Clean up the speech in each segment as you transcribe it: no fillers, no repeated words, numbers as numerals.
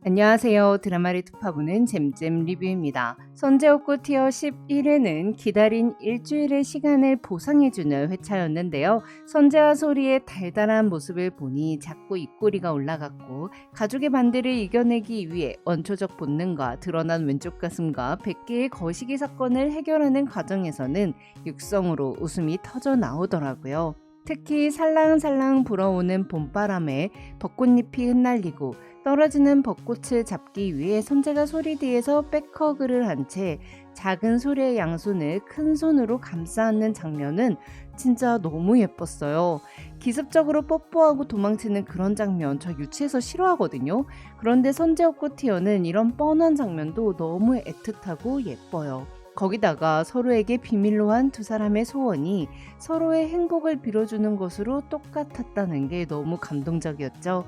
안녕하세요. 드라마를 톱파보는 잼잼 리뷰입니다. 선제옥고 티어 11회는 기다린 일주일의 시간을 보상해주는 회차였는데요. 선재와 소리의 달달한 모습을 보니 자꾸 입꼬리가 올라갔고 가족의 반대를 이겨내기 위해 원초적 본능과 드러난 왼쪽 가슴과 100개의 거시기 사건을 해결하는 과정에서는 육성으로 웃음이 터져 나오더라고요. 특히 살랑살랑 불어오는 봄바람에 벚꽃잎이 흩날리고 떨어지는 벚꽃을 잡기 위해 선재가 소리 뒤에서 백허그를 한 채 작은 소리의 양손을 큰 손으로 감싸 안는 장면은 진짜 너무 예뻤어요. 기습적으로 뽀뽀하고 도망치는 그런 장면 저 유치해서 싫어하거든요. 그런데 선재옥고 티어는 이런 뻔한 장면도 너무 애틋하고 예뻐요. 거기다가 서로에게 비밀로 한 두 사람의 소원이 서로의 행복을 빌어주는 것으로 똑같았다는 게 너무 감동적이었죠.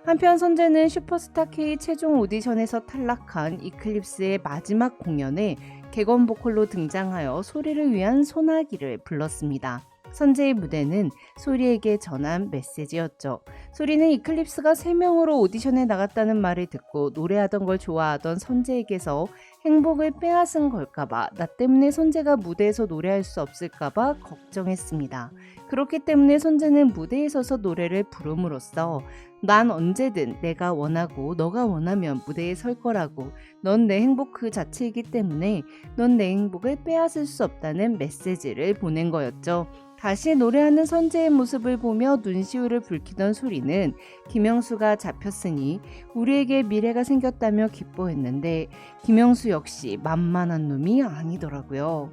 한편 선재는 슈퍼스타 K 최종 오디션에서 탈락한 이클립스의 마지막 공연에 객원 보컬로 등장하여 소리를 위한 소나기를 불렀습니다. 선재의 무대는 소리에게 전한 메시지였죠. 소리는 이클립스가 3명으로 오디션에 나갔다는 말을 듣고 노래하던 걸 좋아하던 선재에게서 행복을 빼앗은 걸까봐, 나 때문에 선재가 무대에서 노래할 수 없을까봐 걱정했습니다. 그렇기 때문에 선재는 무대에 서서 노래를 부름으로써 난 언제든 내가 원하고 너가 원하면 무대에 설 거라고, 넌 내 행복 그 자체이기 때문에 넌 내 행복을 빼앗을 수 없다는 메시지를 보낸 거였죠. 다시 노래하는 선재의 모습을 보며 눈시울을 붉히던 소리는 김영수가 잡혔으니 우리에게 미래가 생겼다며 기뻐했는데 김영수 역시 만만한 놈이 아니더라고요.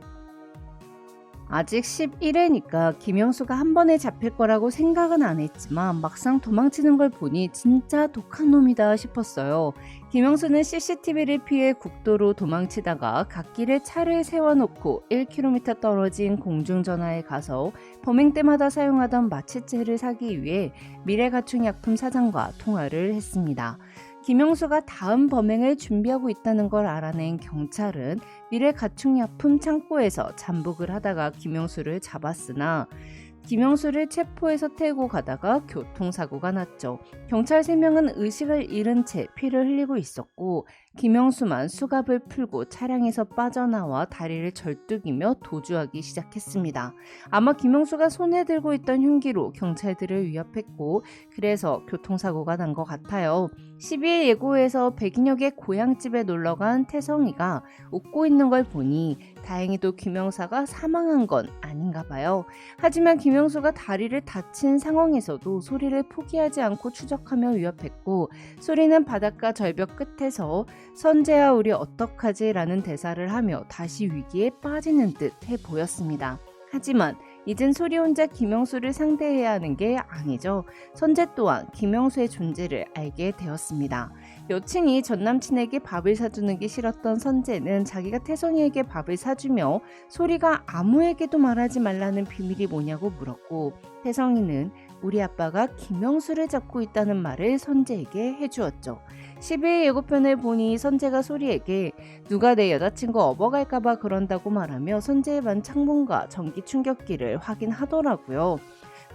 아직 11회니까 김영수가 한 번에 잡힐 거라고 생각은 안 했지만 막상 도망치는 걸 보니 진짜 독한 놈이다 싶었어요. 김영수는 CCTV를 피해 국도로 도망치다가 갓길에 차를 세워놓고 1km 떨어진 공중전화에 가서 범행 때마다 사용하던 마취제를 사기 위해 미래가축약품 사장과 통화를 했습니다. 김영수가 다음 범행을 준비하고 있다는 걸 알아낸 경찰은 미래가축약품 창고에서 잠복을 하다가 김영수를 잡았으나 김영수를 체포해서 태우고 가다가 교통사고가 났죠. 경찰 3명은 의식을 잃은 채 피를 흘리고 있었고 김영수만 수갑을 풀고 차량에서 빠져나와 다리를 절뚝이며 도주하기 시작했습니다. 아마 김영수가 손에 들고 있던 흉기로 경찰들을 위협했고 그래서 교통사고가 난 것 같아요. 12일 예고에서 백인역의 고향집에 놀러간 태성이가 웃고 있는 걸 보니 다행히도 김영사가 사망한 건 아닌가 봐요. 하지만 김영수가 다리를 다친 상황에서도 소리를 포기하지 않고 추적하며 위협했고 소리는 바닷가 절벽 끝에서 선재야 우리 어떡하지? 라는 대사를 하며 다시 위기에 빠지는 듯 해 보였습니다. 하지만 이젠 소리 혼자 김영수를 상대해야 하는 게 아니죠. 선재 또한 김영수의 존재를 알게 되었습니다. 여친이 전남친에게 밥을 사주는 게 싫었던 선재는 자기가 태성이에게 밥을 사주며 소리가 아무에게도 말하지 말라는 비밀이 뭐냐고 물었고 태성이는 우리 아빠가 김영수를 잡고 있다는 말을 선재에게 해주었죠. 12회 예고편을 보니 선재가 소리에게 누가 내 여자친구 업어갈까봐 그런다고 말하며 선재의 반 창문과 전기 충격기를 확인하더라고요.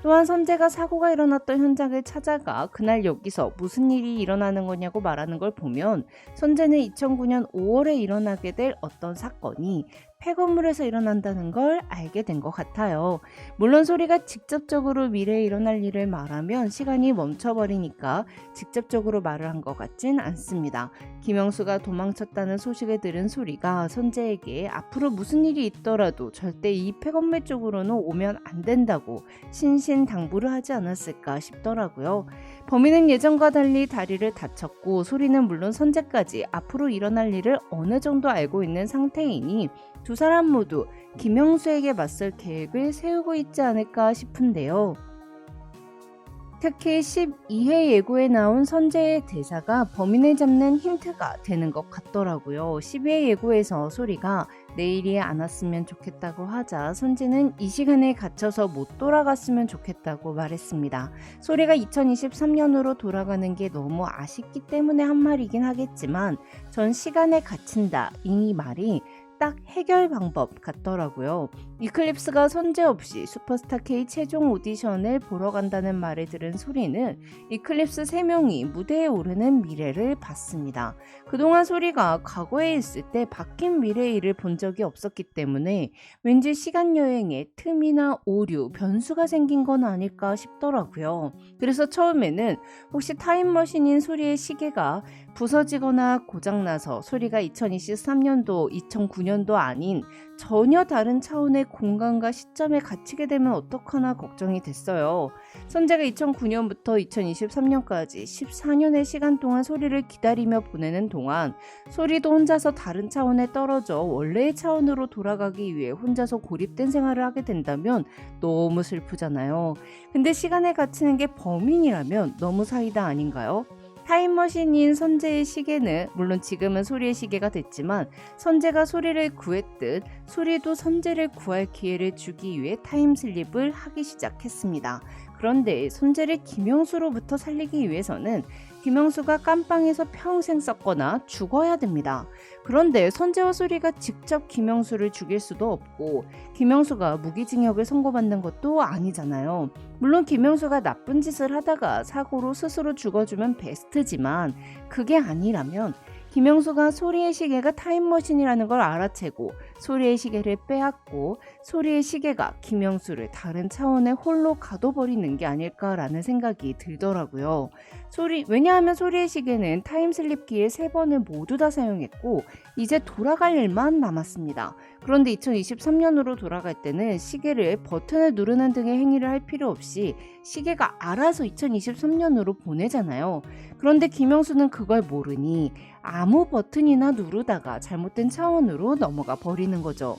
또한 선재가 사고가 일어났던 현장을 찾아가 그날 여기서 무슨 일이 일어나는 거냐고 말하는 걸 보면 선재는 2009년 5월에 일어나게 될 어떤 사건이 폐건물에서 일어난다는 걸 알게 된 것 같아요. 물론 소리가 직접적으로 미래에 일어날 일을 말하면 시간이 멈춰버리니까 직접적으로 말을 한 것 같진 않습니다. 김영수가 도망쳤다는 소식을 들은 소리가 선재에게 앞으로 무슨 일이 있더라도 절대 이 폐건물 쪽으로는 오면 안 된다고 신신당부를 하지 않았을까 싶더라고요. 범인은 예전과 달리 다리를 다쳤고 소리는 물론 선재까지 앞으로 일어날 일을 어느 정도 알고 있는 상태이니 두 사람 모두 김영수에게 맞설 계획을 세우고 있지 않을까 싶은데요. 특히 12회 예고에 나온 선재의 대사가 범인을 잡는 힌트가 되는 것 같더라고요. 12회 예고에서 소리가 내일이 안 왔으면 좋겠다고 하자 선재는 이 시간에 갇혀서 못 돌아갔으면 좋겠다고 말했습니다. 소리가 2023년으로 돌아가는 게 너무 아쉽기 때문에 한 말이긴 하겠지만 전 시간에 갇힌다 이 말이 딱 해결 방법 같더라고요. 이클립스가 선제 없이 슈퍼스타 K 최종 오디션을 보러 간다는 말을 들은 소리는 이클립스 3명이 무대에 오르는 미래를 봤습니다. 그동안 소리가 과거에 있을 때 바뀐 미래의 일을 본 적이 없었기 때문에 왠지 시간여행에 틈이나 오류, 변수가 생긴 건 아닐까 싶더라고요. 그래서 처음에는 혹시 타임머신인 소리의 시계가 부서지거나 고장나서 소리가 2023년도, 2009년도 아닌 전혀 다른 차원의 공간과 시점에 갇히게 되면 어떡하나 걱정이 됐어요. 선재가 2009년부터 2023년까지 14년의 시간 동안 소리를 기다리며 보내는 동안 소리도 혼자서 다른 차원에 떨어져 원래의 차원으로 돌아가기 위해 혼자서 고립된 생활을 하게 된다면 너무 슬프잖아요. 근데 시간에 갇히는 게 범인이라면 너무 사이다 아닌가요? 타임머신인 선재의 시계는 물론 지금은 소리의 시계가 됐지만 선재가 소리를 구했듯 소리도 선재를 구할 기회를 주기 위해 타임슬립을 하기 시작했습니다. 그런데 선재를 김영수로부터 살리기 위해서는 김영수가 깜빵에서 평생 썩거나 죽어야 됩니다. 그런데 선재와 소리가 직접 김영수를 죽일 수도 없고 김영수가 무기징역을 선고받는 것도 아니잖아요. 물론 김영수가 나쁜 짓을 하다가 사고로 스스로 죽어주면 베스트지만 그게 아니라면 김영수가 소리의 시계가 타임머신이라는 걸 알아채고 소리의 시계를 빼앗고 소리의 시계가 김영수를 다른 차원에 홀로 가둬버리는 게 아닐까라는 생각이 들더라고요. 왜냐하면 소리의 시계는 타임슬립기에 3번을 모두 다 사용했고 이제 돌아갈 일만 남았습니다. 그런데 2023년으로 돌아갈 때는 시계를 버튼을 누르는 등의 행위를 할 필요 없이 시계가 알아서 2023년으로 보내잖아요. 그런데 김영수는 그걸 모르니 아무 버튼이나 누르다가 잘못된 차원으로 넘어가 버리는 거죠.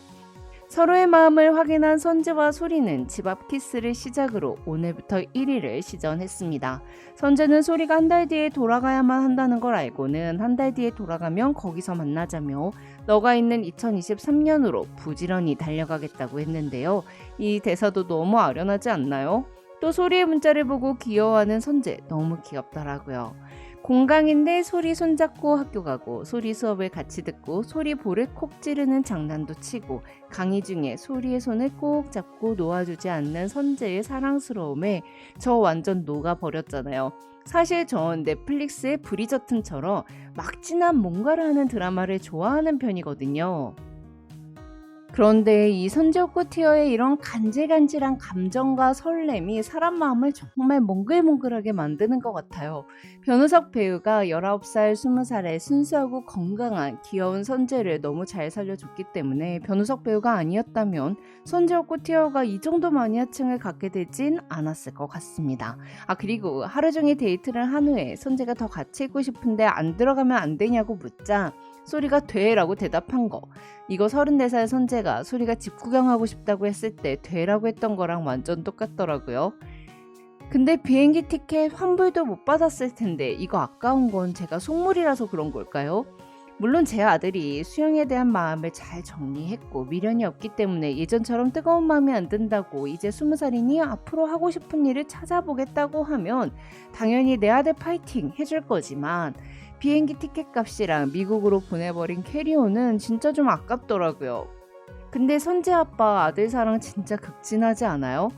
서로의 마음을 확인한 선재와 소리는 집 앞 키스를 시작으로 오늘부터 1위를 시전했습니다. 선재는 소리가 한 달 뒤에 돌아가야만 한다는 걸 알고는 한 달 뒤에 돌아가면 거기서 만나자며 너가 있는 2023년으로 부지런히 달려가겠다고 했는데요. 이 대사도 너무 아련하지 않나요? 또 소리의 문자를 보고 귀여워하는 선재 너무 귀엽더라고요. 공강인데 소리 손잡고 학교 가고 소리 수업을 같이 듣고 소리 볼을 콕 찌르는 장난도 치고 강의 중에 소리의 손을 꼭 잡고 놓아주지 않는 선재의 사랑스러움에 저 완전 녹아버렸잖아요. 사실 전 넷플릭스의 브리저튼처럼 막진한 뭔가를 하는 드라마를 좋아하는 편이거든요. 그런데 이 선지옥고 티어의 이런 간질간질한 감정과 설렘이 사람 마음을 정말 몽글몽글하게 만드는 것 같아요. 변우석 배우가 19살, 20살의 순수하고 건강한 귀여운 선재를 너무 잘 살려줬기 때문에 변우석 배우가 아니었다면 선지옥고 티어가 이 정도 마니아층을 갖게 되진 않았을 것 같습니다. 그리고 하루 종일 데이트를 한 후에 선재가 더 같이 있고 싶은데 안 들어가면 안 되냐고 묻자 소리가 돼 라고 대답한 거, 이거 34살 선재가 소리가 집 구경하고 싶다고 했을 때 되라고 했던 거랑 완전 똑같더라고요. 근데 비행기 티켓 환불도 못 받았을 텐데 이거 아까운 건 제가 속물이라서 그런 걸까요? 물론 제 아들이 수영에 대한 마음을 잘 정리했고 미련이 없기 때문에 예전처럼 뜨거운 마음이 안 든다고 이제 20살이니 앞으로 하고 싶은 일을 찾아보겠다고 하면 당연히 내 아들 파이팅 해줄 거지만 비행기 티켓 값이랑 미국으로 보내버린 캐리어는 진짜 좀 아깝더라고요. 근데 선재 아빠 아들 사랑 진짜 극진하지 않아요?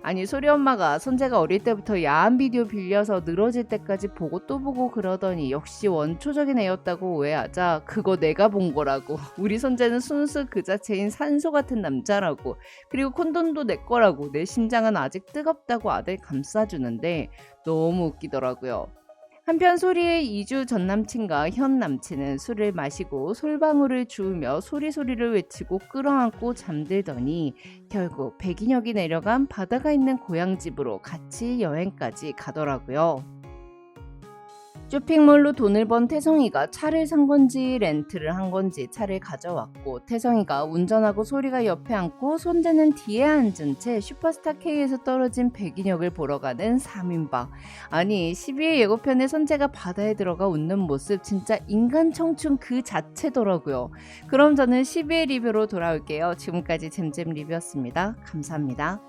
아니 소리 엄마가 선재가 어릴 때부터 야한 비디오 빌려서 늘어질 때까지 보고 또 보고 그러더니 역시 원초적인 애였다고 오해하자 그거 내가 본 거라고, 우리 선재는 순수 그 자체인 산소 같은 남자라고, 그리고 콘돔도 내 거라고, 내 심장은 아직 뜨겁다고 아들 감싸주는데 너무 웃기더라고요. 한편 소리의 2주 전 남친과 현 남친은 술을 마시고 솔방울을 주우며 소리소리를 외치고 끌어안고 잠들더니 결국 백인역이 내려간 바다가 있는 고향집으로 같이 여행까지 가더라고요. 쇼핑몰로 돈을 번 태성이가 차를 산 건지 렌트를 한 건지 차를 가져왔고 태성이가 운전하고 소리가 옆에 앉고 손재는 뒤에 앉은 채 슈퍼스타 K에서 떨어진 백인역을 보러 가는 3인방. 아니 12회 예고편에 선재가 바다에 들어가 웃는 모습 진짜 인간 청춘 그 자체더라고요. 그럼 저는 12회 리뷰로 돌아올게요. 지금까지 잼잼 리뷰였습니다. 감사합니다.